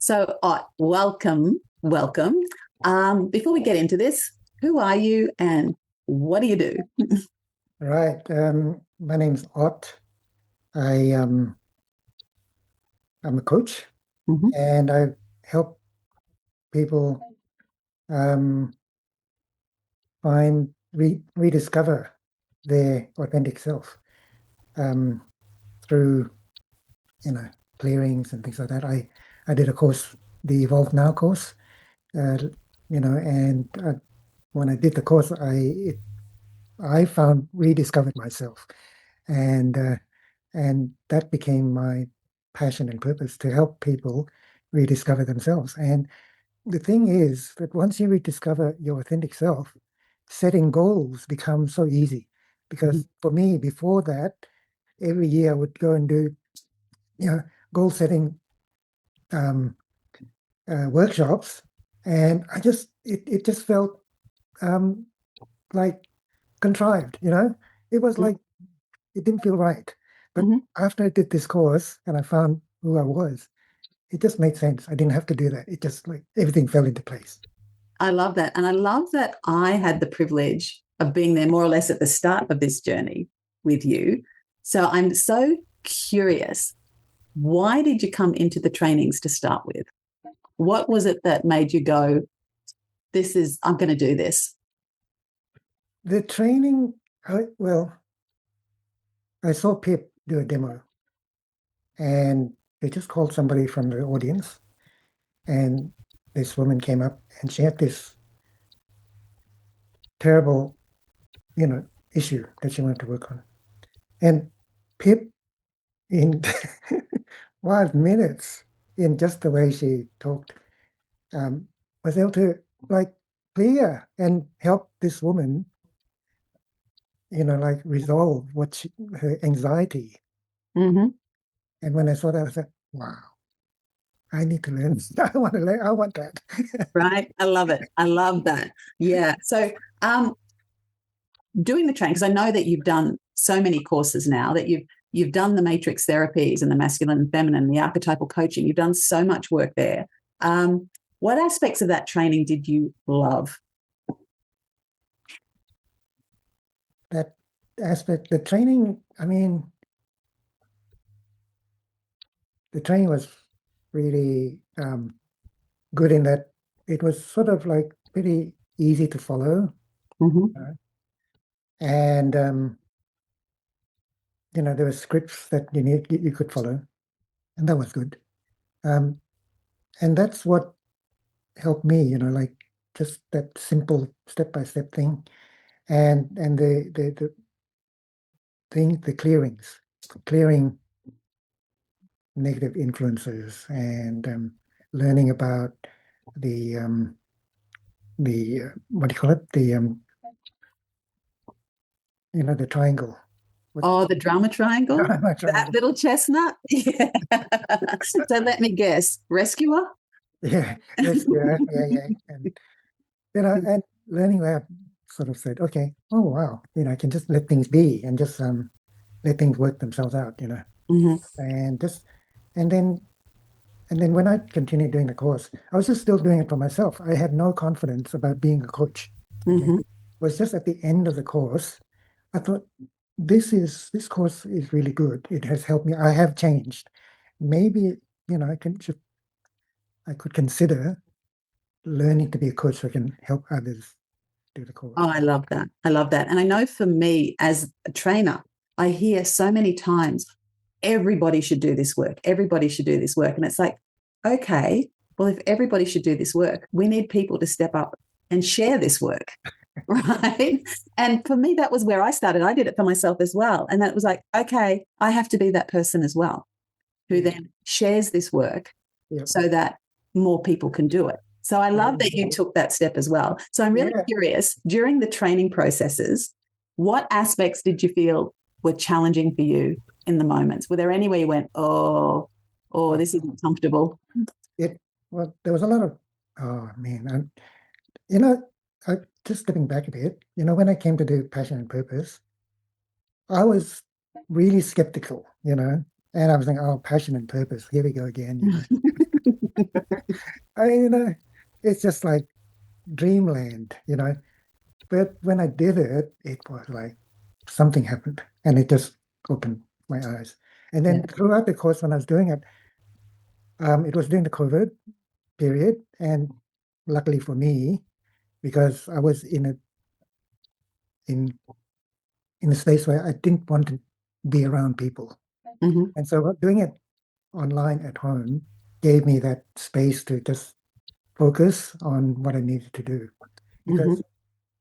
So, welcome. Before we get into this, who are you and what do you do? Right. My name's Ott. I'm a coach, Mhm. and I help people rediscover their authentic self through clearings and things like that. I did a course, the Evolve Now course, and when I did the course, I found rediscovered myself, and and that became my passion and purpose to help people rediscover themselves. And the thing is that once you rediscover your authentic self, setting goals becomes so easy. Because for me, before that, every year I would go and do, goal setting um, workshops, and it just felt um, like contrived. It was like it didn't feel right. But Mhm. after I did this course and I found who I was, it just made sense. I didn't have to do that. It just like everything fell into place. I love that. And I love that I had the privilege of being there more or less at the start of this journey with you. So I'm so curious. Why did you come into the trainings to start with? What was it that made you go, I'm going to do this? The training, I saw Pip do a demo, and they just called somebody from the audience, and this woman came up and she had this terrible, issue that she wanted to work on. And Pip, in 5 minutes, in just the way she talked, was able to like clear and help this woman, like resolve her anxiety. Mm-hmm. And when I saw that, I said, wow, I need to learn. I want to learn. I want that. Right. I love it. I love that. Yeah. So, doing the training, because I know that you've done so many courses now, that you've done the matrix therapies and the masculine and feminine, the archetypal coaching. You've done so much work there. What aspects of that training did you love? That aspect, the training, the training was really good in that it was sort of like pretty easy to follow. Mm-hmm. And, there were scripts that you could follow, and that was good. And that's what helped me, like just that simple step-by-step thing. And the thing, the clearing negative influences, and learning about the what do you call it? The triangle. Oh, the drama triangle? Drama That triangle. little chestnut? Yeah. So let me guess, rescuer? Yeah, yeah. And learning that sort of said, okay, oh wow, I can just let things be and just let things work themselves out. Mm-hmm. And just and then when I continued doing the course, I was just still doing it for myself. I had no confidence about being a coach. Okay. Mm-hmm. It was just at the end of the course, I thought this course is really good. It has helped me. I have changed. Maybe, I could consider learning to be a coach so I can help others do the course. Oh, I love that. I love that. And I know for me as a trainer, I hear so many times, everybody should do this work. Everybody should do this work. And it's like, okay, well, if everybody should do this work, we need people to step up and share this work. Right. And for me, that was where I started. I did it for myself as well. And then it was like, okay, I have to be that person as well who then shares this work so that more people can do it. So I love that you took that step as well. So I'm really curious, during the training processes, what aspects did you feel were challenging for you in the moments? Were there any where you went, oh, this isn't comfortable? Well, there was a lot of, oh man, I just stepping back a bit, when I came to do Passion and Purpose, I was really skeptical, and I was thinking, oh, passion and purpose, here we go again. It's just like dreamland, But when I did it, it was like something happened and it just opened my eyes. And then Yeah. throughout the course, when I was doing it, it was during the COVID period. And luckily for me, because I was in in a space where I didn't want to be around people. Hmm. And so doing it online at home gave me that space to just focus on what I needed to do. Hmm. Because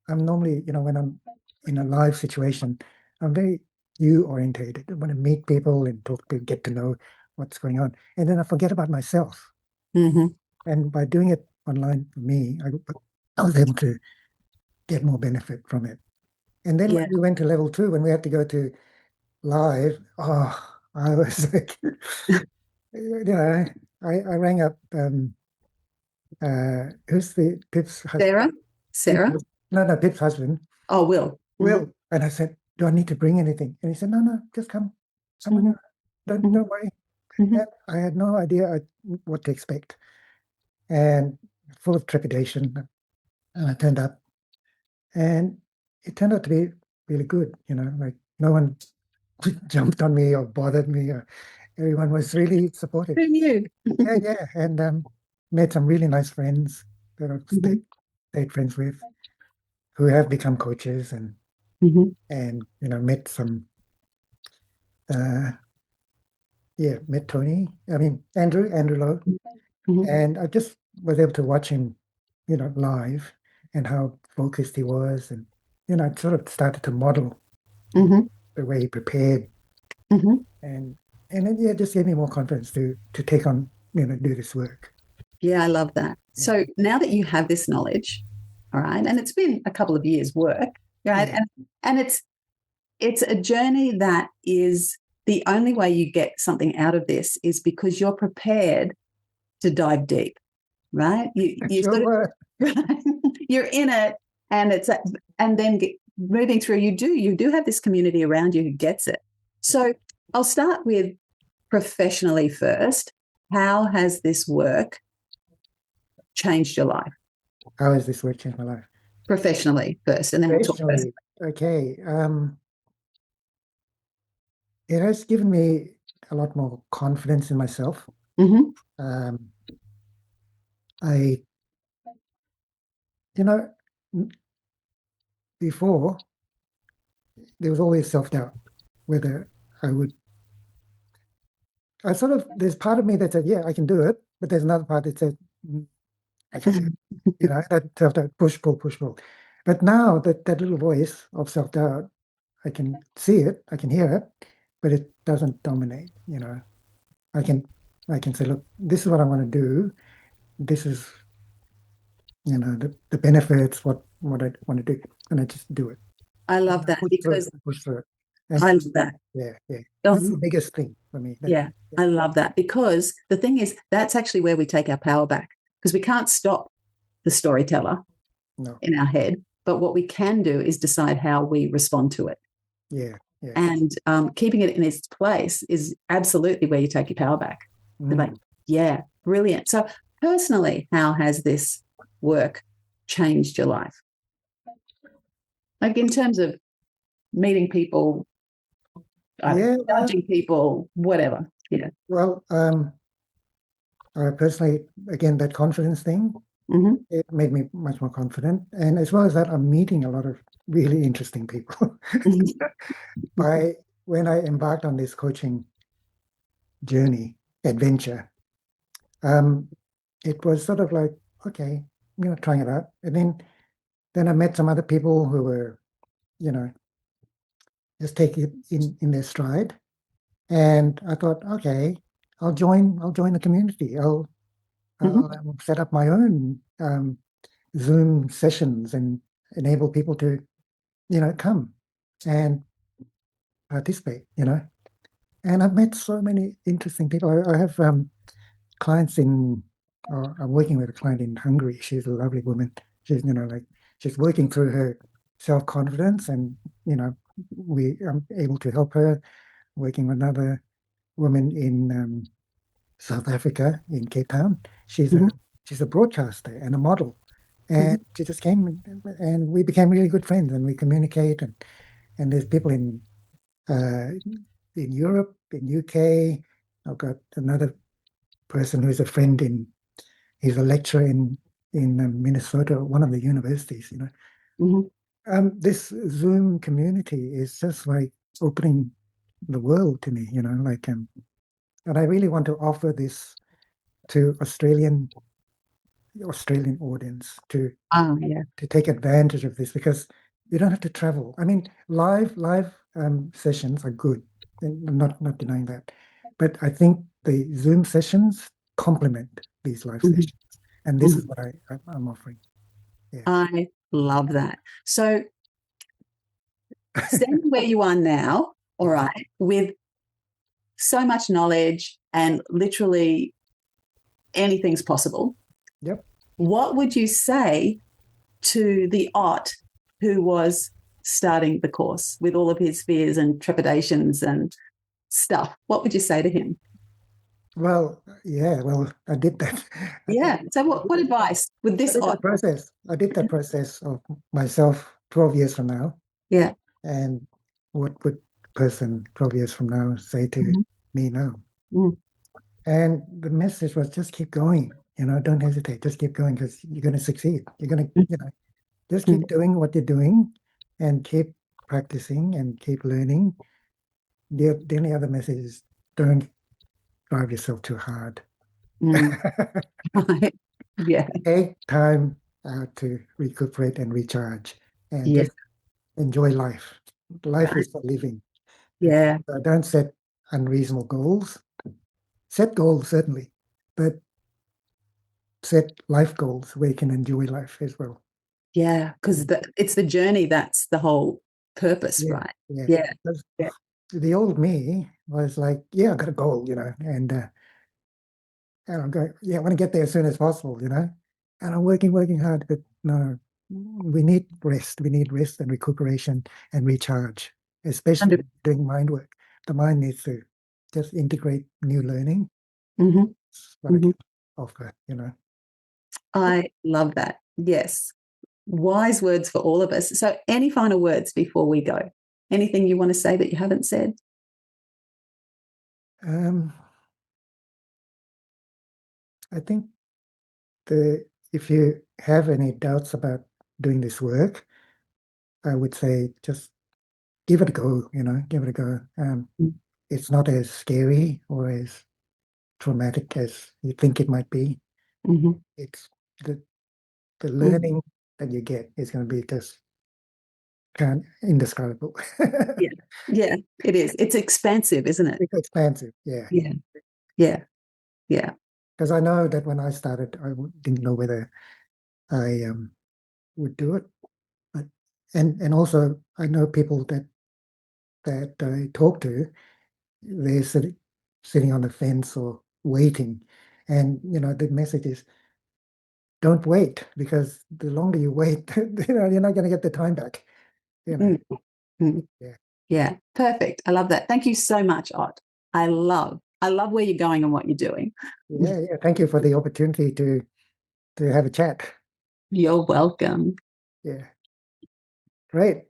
I'm normally, when I'm in a live situation, I'm very you orientated. I want to meet people and talk to get to know what's going on. And then I forget about myself. Hmm. And by doing it online for me, I was able to get more benefit from it. And then Yeah. when we went to level 2, when we had to go to live, I was like, I rang up who's the Pip's husband? Sarah? Sarah? No, Pip's husband, Oh, Will. Hmm. Will. And I said, do I need to bring anything? And he said, no, just come on, Hmm. Hmm. don't worry. Hmm. And I had no idea what to expect, and full of trepidation. And I turned up, and it turned out to be really good. Like no one jumped on me or bothered me. Or everyone was really supportive. Who knew? Yeah, and made some really nice friends that I've Hmm. stayed friends with, who have become coaches, Hmm. and met some uh, yeah, met Tony. I mean Andrew Lowe, Hmm. and I just was able to watch him, live, and how focused he was, and I sort of started to model Hmm. the way he prepared, Hmm. and then yeah, it just gave me more confidence to take on, do this work. Yeah, I love that. Yeah, So now that you have this knowledge, all right, and it's been a couple of years' work, right? yeah, And it's a journey that is the only way you get something out of this is because you're prepared to dive deep, right? You sure sort was. of you're in it, and and then moving through. You do have this community around you who gets it. So I'll start with professionally first. How has this work changed your life? How has this work changed my life? Professionally first, and then we'll talk personally. Professionally, okay. It has given me a lot more confidence in myself. Mm-hmm. Um, I, you know, before there was always self-doubt whether I would. There's part of me that said, yeah, I can do it, but there's another part that said, "Mm, I can't do it." That self-doubt, push, pull. But now that little voice of self-doubt, I can see it, I can hear it, but it doesn't dominate. I can I can say, look, this is what I want to do. This is, the benefits, what I want to do, and I just do it. I And love I that because push through it. And I love that. yeah. That's the Oh, biggest thing for me. yeah, Yeah, I love that because the thing is, that's actually where we take our power back because we can't stop the storyteller no, in our head, but what we can do is decide how we respond to it. yeah. And keeping it in its place is absolutely where you take your power back. Like, Mm. yeah, brilliant. So, personally, how has this work changed your life? Like in terms of meeting people, Yeah, judging people, whatever. Yeah. well, personally, again, that confidence thing, Mm-hmm. it made me much more confident. And as well as that, I'm meeting a lot of really interesting people. By when I embarked on this coaching journey, adventure, um, it was sort of like, okay, trying it out. And then I met some other people who were, you know, just take it in their stride. And I thought, okay, I'll join the community. I'll Mm-hmm. set up my own Zoom sessions and enable people to, come and participate. And I've met so many interesting people. I have clients I'm working with a client in Hungary. She's a lovely woman. She's, like she's working through her self-confidence, and, I'm able to help her, working with another woman in South Africa in Cape Town. She's Mhm. a broadcaster and a model, and Mhm. she just came and we became really good friends, and we communicate, and there's people uh, in Europe, in UK. I've got another person who's a friend he's a lecturer in Minnesota, one of the universities. Mhm. This Zoom community is just like opening the world to me. And I really want to offer this to Australian audience Oh, yeah. to take advantage of this, because you don't have to travel. I mean, live sessions are good, and I'm not denying that, but I think the Zoom sessions complement these live Mhm. sessions, and this is Mhm. what I'm offering. Yeah. I love that. So, standing where you are now, all Yeah. right, with so much knowledge and literally anything's possible, Yep. what would you say to the Ott who was starting the course with all of his fears and trepidations and stuff? What would you say to him? Well, yeah. Well, I did that. Yeah. So, what advice would I this did Ott? that process. I did that process of myself 12 years from now. Yeah. And what would a person 12 years from now say to Mhm. me now? Mm. And the message was just keep going, don't hesitate, just keep going, because you're going to succeed. You're going to, just Mm. keep doing what you're doing and keep practicing and keep learning. The only other message is don't drive yourself too hard. Mm. Right. Yeah. Take time out to recuperate and recharge and Yeah. just enjoy life. Life Right. is for living. And Yeah. don't set unreasonable goals. Set goals, certainly, but set life goals where you can enjoy life as well. Yeah. Because it's the journey that's the whole purpose, Yeah, right? yeah. Yeah. Because Yeah. the old me was like, yeah, I got a goal, and I'm going, yeah, I want to get there as soon as possible, and I'm working hard, but no, we need rest. We need rest and recuperation and recharge, especially doing mind work. The mind needs to just integrate new learning. Mm-hmm. That's what I Mm-hmm. can offer. I love that. Yes. Wise words for all of us. So, any final words before we go? Anything you want to say that you haven't said? Um, I think if you have any doubts about doing this work, I would say just give it a go, give it a go. It's not as scary or as traumatic as you think it might be. Mm-hmm. It's the the Mm-hmm. learning that you get is going to be just kind of indescribable. Yeah. Yeah. It is. It's expansive, isn't it? It's expansive, yeah. Yeah. Yeah. Yeah. Because I know that when I started, didn't know whether I would do it, but and also I know people that I talk to, they're sitting on the fence or waiting. And, the message is don't wait, because the longer you wait, you're not going to get the time back. Mm-hmm. Yeah. Yeah. Perfect. I love that. Thank you so much, Ott. I love where you're going and what you're doing. Yeah. Yeah. Thank you for the opportunity to have a chat. You're welcome. Yeah. Great.